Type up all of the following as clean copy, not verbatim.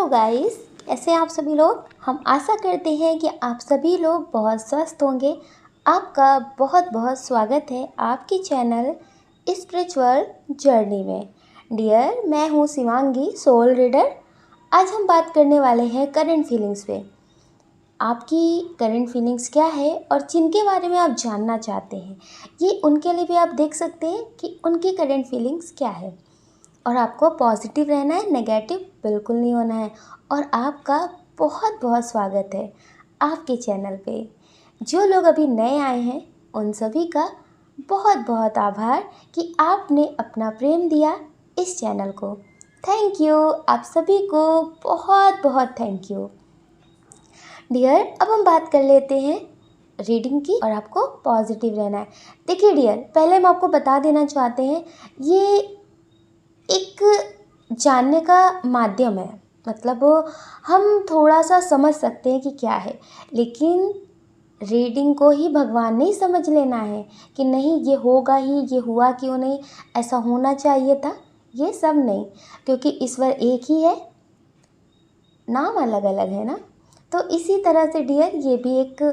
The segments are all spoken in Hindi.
हेलो गाइस, कैसे हैं आप सभी लोग। हम आशा करते हैं कि आप सभी लोग बहुत स्वस्थ होंगे। आपका बहुत बहुत स्वागत है आपकी चैनल स्पिरिचुअल जर्नी में। डियर, मैं हूँ शिवांगी, सोल रीडर। आज हम बात करने वाले हैं करंट फीलिंग्स पे। आपकी करंट फीलिंग्स क्या है और जिनके बारे में आप जानना चाहते हैं, ये उनके लिए भी आप देख सकते हैं कि उनकी करंट फीलिंग्स क्या है। और आपको पॉजिटिव रहना है, नेगेटिव बिल्कुल नहीं होना है। और आपका बहुत बहुत स्वागत है आपके चैनल पे। जो लोग अभी नए आए हैं उन सभी का बहुत बहुत आभार कि आपने अपना प्रेम दिया इस चैनल को। थैंक यू, आप सभी को बहुत बहुत थैंक यू। डियर, अब हम बात कर लेते हैं रीडिंग की और आपको पॉजिटिव रहना है। देखिए डियर, पहले हम आपको बता देना चाहते हैं, ये एक जानने का माध्यम है। मतलब हम थोड़ा सा समझ सकते हैं कि क्या है, लेकिन रीडिंग को ही भगवान नहीं समझ लेना है कि नहीं ये होगा ही, ये हुआ क्यों नहीं, ऐसा होना चाहिए था, ये सब नहीं। क्योंकि ईश्वर एक ही है, नाम अलग अलग है ना। तो इसी तरह से डियर, ये भी एक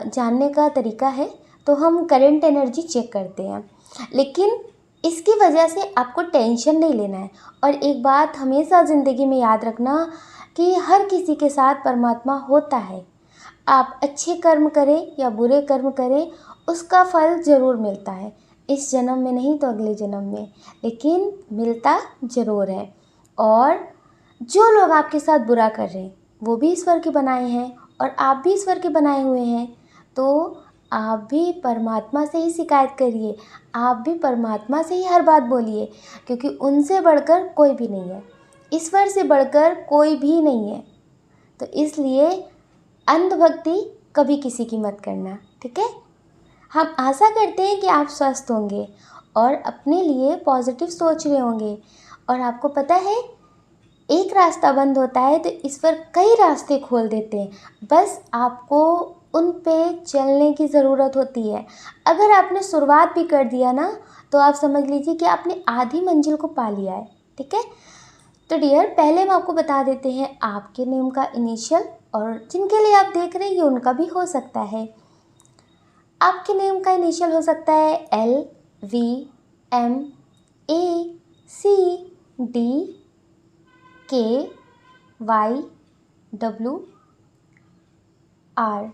जानने का तरीका है। तो हम करंट एनर्जी चेक करते हैं, लेकिन इसकी वजह से आपको टेंशन नहीं लेना है। और एक बात हमेशा ज़िंदगी में याद रखना कि हर किसी के साथ परमात्मा होता है। आप अच्छे कर्म करें या बुरे कर्म करें, उसका फल ज़रूर मिलता है। इस जन्म में नहीं तो अगले जन्म में, लेकिन मिलता ज़रूर है। और जो लोग आपके साथ बुरा कर रहे हैं वो भी ईश्वर के बनाए हैं और आप भी ईश्वर के बनाए हुए हैं। तो आप भी परमात्मा से ही शिकायत करिए, आप भी परमात्मा से ही हर बात बोलिए, क्योंकि उनसे बढ़कर कोई भी नहीं है, ईश्वर से बढ़कर कोई भी नहीं है। तो इसलिए अंधभक्ति कभी किसी की मत करना, ठीक है। हम आशा करते हैं कि आप स्वस्थ होंगे और अपने लिए पॉजिटिव सोच रहे होंगे। और आपको पता है, एक रास्ता बंद होता है तो ईश्वर कई रास्ते खोल देते हैं, बस आपको उन पे चलने की ज़रूरत होती है। अगर आपने शुरुआत भी कर दिया ना, तो आप समझ लीजिए कि आपने आधी मंजिल को पा लिया है, ठीक है। तो डियर, पहले हम आपको बता देते हैं आपके नेम का इनिशियल, और जिनके लिए आप देख रहे हैं ये उनका भी हो सकता है। आपके नेम का इनिशियल हो सकता है LVMACDKYWR,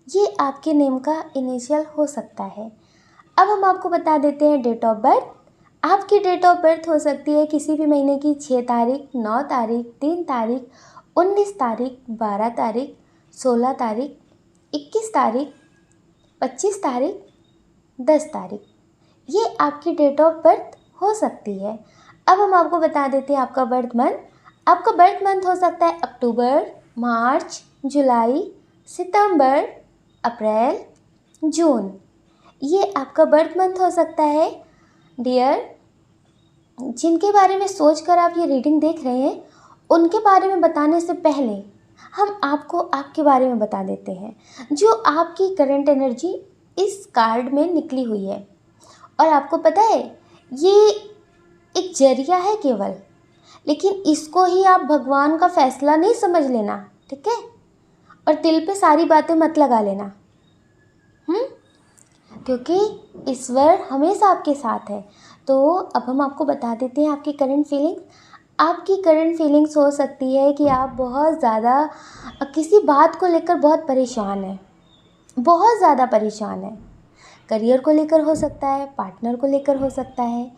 ये आपके नेम का इनिशियल हो सकता है। अब हम आपको बता देते हैं डेट ऑफ बर्थ। आपकी डेट ऑफ बर्थ हो सकती है किसी भी महीने की 6 तारीख, 9 तारीख, 3 तारीख, 19 तारीख, 12 तारीख, 16 तारीख, 21 तारीख, 25 तारीख, 10 तारीख, ये आपकी डेट ऑफ बर्थ हो सकती है। अब हम आपको बता देते हैं आपका बर्थ मंथ। आपका बर्थ मंथ हो सकता है अक्टूबर, मार्च, जुलाई, सितंबर, अप्रैल, जून, ये आपका बर्थ मंथ हो सकता है। डियर, जिनके बारे में सोचकर आप ये रीडिंग देख रहे हैं, उनके बारे में बताने से पहले हम आपको आपके बारे में बता देते हैं। जो आपकी करंट एनर्जी इस कार्ड में निकली हुई है, और आपको पता है ये एक जरिया है केवल, लेकिन इसको ही आप भगवान का फैसला नहीं समझ लेना, ठीक है। और दिल पे सारी बातें मत लगा लेना, क्योंकि ईश्वर हमेशा आपके साथ है। तो अब हम आपको बता देते हैं आपकी करंट फीलिंग्स। आपकी करंट फीलिंग्स हो सकती है कि आप बहुत ज़्यादा किसी बात को लेकर बहुत परेशान हैं, बहुत ज़्यादा परेशान हैं। करियर को लेकर हो सकता है, पार्टनर को लेकर हो सकता है।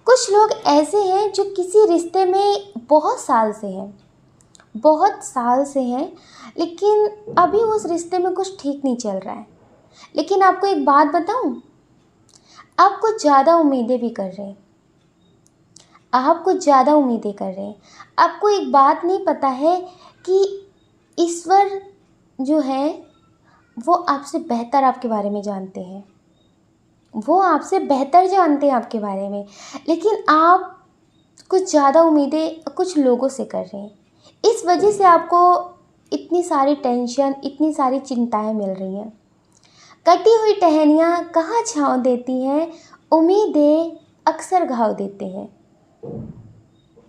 कुछ लोग ऐसे हैं जो किसी रिश्ते में बहुत साल से हैं, बहुत साल से हैं, लेकिन अभी उस रिश्ते में कुछ ठीक नहीं चल रहा है। लेकिन आपको एक बात बताऊं, आप कुछ ज़्यादा उम्मीदें भी कर रहे हैं, आप कुछ ज़्यादा उम्मीदें कर रहे हैं। आपको एक बात नहीं पता है कि ईश्वर जो है वो आपसे बेहतर आपके बारे में जानते हैं, वो आपसे बेहतर जानते हैं आपके बारे में। लेकिन आप कुछ ज़्यादा उम्मीदें कुछ लोगों से कर रहे हैं, इस वजह से आपको इतनी सारी टेंशन, इतनी सारी चिंताएं मिल रही हैं। कटी हुई टहनियाँ कहाँ छाँव देती हैं, उम्मीदें अक्सर घाव देते हैं।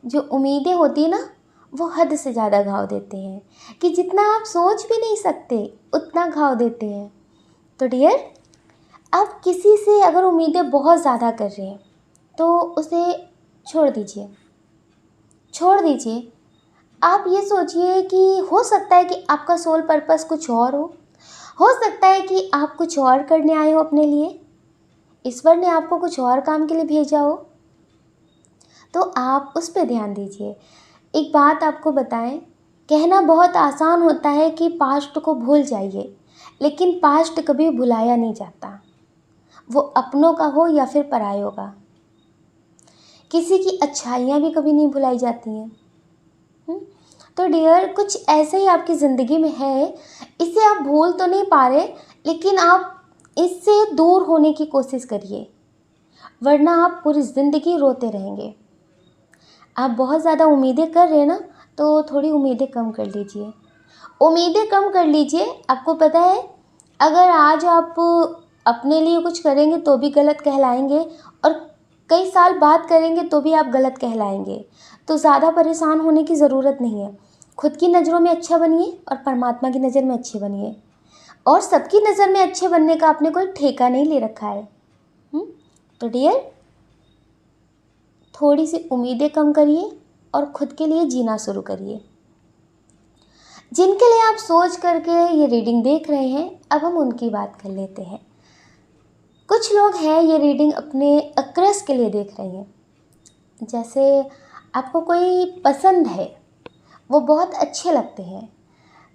जो उम्मीदें होती है ना, वो हद से ज़्यादा घाव देते हैं कि जितना आप सोच भी नहीं सकते उतना घाव देते हैं। तो डियर, आप किसी से अगर उम्मीदें बहुत ज़्यादा कर रहे हैं तो उसे छोड़ दीजिए, छोड़ दीजिए। आप ये सोचिए कि हो सकता है कि आपका सोल पर्पस कुछ और हो सकता है कि आप कुछ और करने आए हो अपने लिए, ईश्वर ने आपको कुछ और काम के लिए भेजा हो, तो आप उस पर ध्यान दीजिए। एक बात आपको बताएं, कहना बहुत आसान होता है कि पास्ट को भूल जाइए, लेकिन पास्ट कभी भुलाया नहीं जाता, वो अपनों का हो या फिर परायों का। किसी की अच्छाइयाँ भी कभी नहीं भुलाई जाती हैं। तो डियर, कुछ ऐसे ही आपकी ज़िंदगी में है, इसे आप भूल तो नहीं पा रहे, लेकिन आप इससे दूर होने की कोशिश करिए, वरना आप पूरी ज़िंदगी रोते रहेंगे। आप बहुत ज़्यादा उम्मीदें कर रहे हैं ना, तो थोड़ी उम्मीदें कम कर लीजिए, उम्मीदें कम कर लीजिए। आपको पता है, अगर आज आप अपने लिए कुछ करेंगे तो भी गलत कहलाएंगे, और कई साल बाद करेंगे तो भी आप गलत कहलाएंगे। तो ज़्यादा परेशान होने की ज़रूरत नहीं है। खुद की नज़रों में अच्छा बनिए और परमात्मा की नज़र में अच्छे बनिए, और सबकी नज़र में अच्छे बनने का आपने कोई ठेका नहीं ले रखा है। तो डियर, थोड़ी सी उम्मीदें कम करिए और खुद के लिए जीना शुरू करिए। जिनके लिए आप सोच करके ये रीडिंग देख रहे हैं, अब हम उनकी बात कर लेते हैं। कुछ लोग हैं ये रीडिंग अपने क्रश के लिए देख रहे हैं। जैसे आपको कोई पसंद है, वो बहुत अच्छे लगते हैं।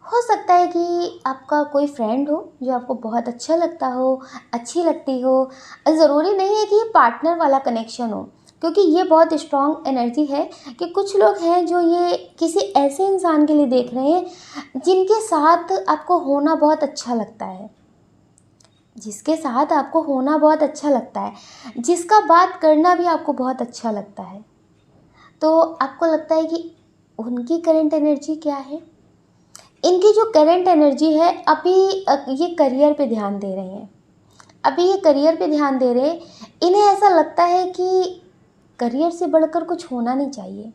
हो सकता है कि आपका कोई फ्रेंड हो जो आपको बहुत अच्छा लगता हो, अच्छी लगती हो। ज़रूरी नहीं है कि ये पार्टनर वाला कनेक्शन हो, क्योंकि ये बहुत स्ट्रॉन्ग एनर्जी है कि कुछ लोग हैं जो ये किसी ऐसे इंसान के लिए देख रहे हैं जिनके साथ आपको होना बहुत अच्छा लगता है, जिसके साथ आपको होना बहुत अच्छा लगता है, जिसका बात करना भी आपको बहुत अच्छा लगता है। तो आपको लगता है कि उनकी करंट एनर्जी क्या है? इनकी जो करंट एनर्जी है, अभी ये करियर पे ध्यान दे रहे हैं, अभी ये करियर पे ध्यान दे रहे हैं। इन्हें ऐसा लगता है कि करियर से बढ़कर कुछ होना नहीं चाहिए।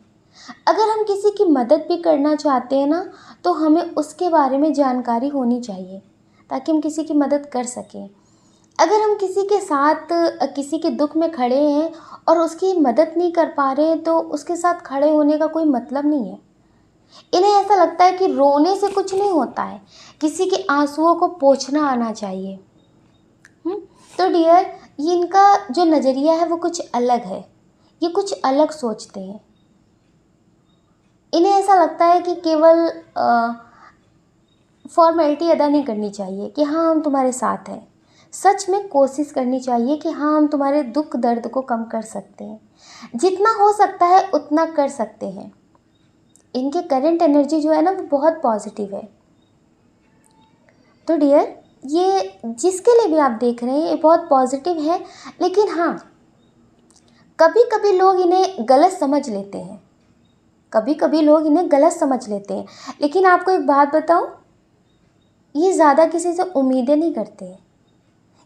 अगर हम किसी की मदद भी करना चाहते हैं ना, तो हमें उसके बारे में जानकारी होनी चाहिए ताकि हम किसी की मदद कर सकें। अगर हम किसी के साथ किसी के दुख में खड़े हैं और उसकी मदद नहीं कर पा रहे हैं, तो उसके साथ खड़े होने का कोई मतलब नहीं है। इन्हें ऐसा लगता है कि रोने से कुछ नहीं होता है, किसी के आंसुओं को पोंछना आना चाहिए। तो डियर, ये इनका जो नज़रिया है वो कुछ अलग है, ये कुछ अलग सोचते हैं। इन्हें ऐसा लगता है कि केवल फॉर्मेलिटी अदा नहीं करनी चाहिए कि हाँ हम तुम्हारे साथ हैं। सच में कोशिश करनी चाहिए कि हाँ हम तुम्हारे दुख दर्द को कम कर सकते हैं, जितना हो सकता है उतना कर सकते हैं। इनके करंट एनर्जी जो है ना, वो बहुत पॉजिटिव है। तो डियर, ये जिसके लिए भी आप देख रहे हैं ये बहुत पॉजिटिव है, लेकिन हाँ कभी कभी लोग इन्हें गलत समझ लेते हैं, कभी कभी लोग इन्हें गलत समझ लेते हैं। लेकिन आपको एक बात बताऊं, ये ज़्यादा किसी से उम्मीदें नहीं करते हैं,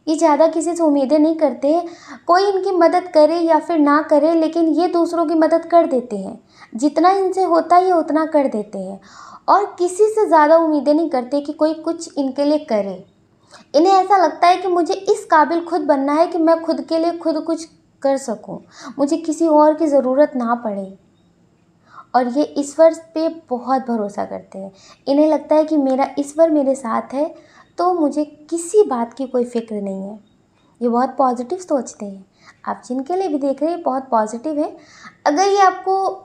ये ज़्यादा किसी से उम्मीदें नहीं करते हैं। कोई इनकी मदद करे या फिर ना करे, लेकिन ये दूसरों की मदद कर देते हैं। जितना इनसे होता है ये उतना कर देते हैं, और किसी से ज़्यादा उम्मीदें नहीं करते कि कोई कुछ इनके लिए करे। इन्हें ऐसा लगता है कि मुझे इस काबिल खुद बनना है कि मैं खुद के लिए खुद कुछ कर सकूं, मुझे किसी और की ज़रूरत ना पड़े। और ये ईश्वर पे बहुत भरोसा करते हैं। इन्हें लगता है कि मेरा ईश्वर मेरे साथ है, तो मुझे किसी बात की कोई फ़िक्र नहीं है। ये बहुत पॉजिटिव सोचते हैं। आप जिनके लिए भी देख रहे हैं बहुत पॉजिटिव है। अगर ये आपको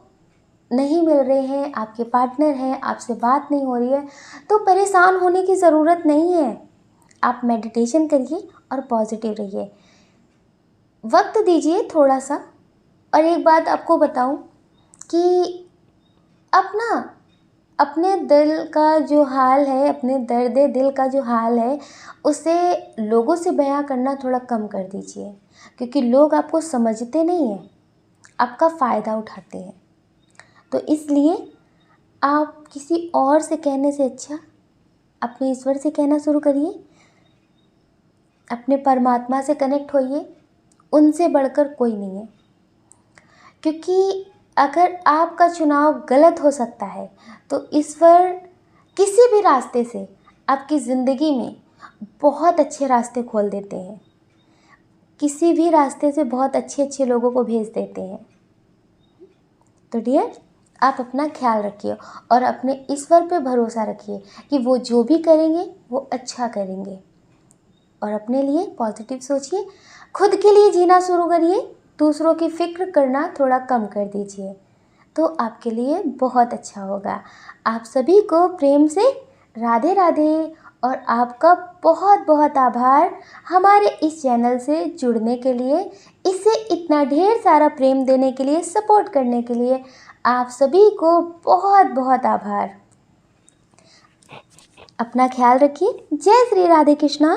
नहीं मिल रहे हैं, आपके पार्टनर हैं, आपसे बात नहीं हो रही है, तो परेशान होने की ज़रूरत नहीं है। आप मेडिटेशन करिए और पॉजिटिव रहिए, वक्त दीजिए थोड़ा सा। और एक बात आपको बताऊं कि अपना अपने दिल का जो हाल है, अपने दर्द दिल का जो हाल है, उसे लोगों से बयां करना थोड़ा कम कर दीजिए, क्योंकि लोग आपको समझते नहीं हैं, आपका फ़ायदा उठाते हैं। तो इसलिए आप किसी और से कहने से अच्छा अपने ईश्वर से कहना शुरू करिए, अपने परमात्मा से कनेक्ट होइए। उनसे बढ़कर कोई नहीं है, क्योंकि अगर आपका चुनाव गलत हो सकता है तो ईश्वर किसी भी रास्ते से आपकी ज़िंदगी में बहुत अच्छे रास्ते खोल देते हैं, किसी भी रास्ते से बहुत अच्छे अच्छे लोगों को भेज देते हैं। तो डियर, आप अपना ख्याल रखिए और अपने ईश्वर पे भरोसा रखिए कि वो जो भी करेंगे वो अच्छा करेंगे। और अपने लिए पॉजिटिव सोचिए, खुद के लिए जीना शुरू करिए, दूसरों की फिक्र करना थोड़ा कम कर दीजिए, तो आपके लिए बहुत अच्छा होगा। आप सभी को प्रेम से राधे राधे और आपका बहुत बहुत आभार हमारे इस चैनल से जुड़ने के लिए, इसे इतना ढेर सारा प्रेम देने के लिए, सपोर्ट करने के लिए आप सभी को बहुत बहुत आभार। अपना ख्याल रखिए। जय श्री राधे कृष्णा।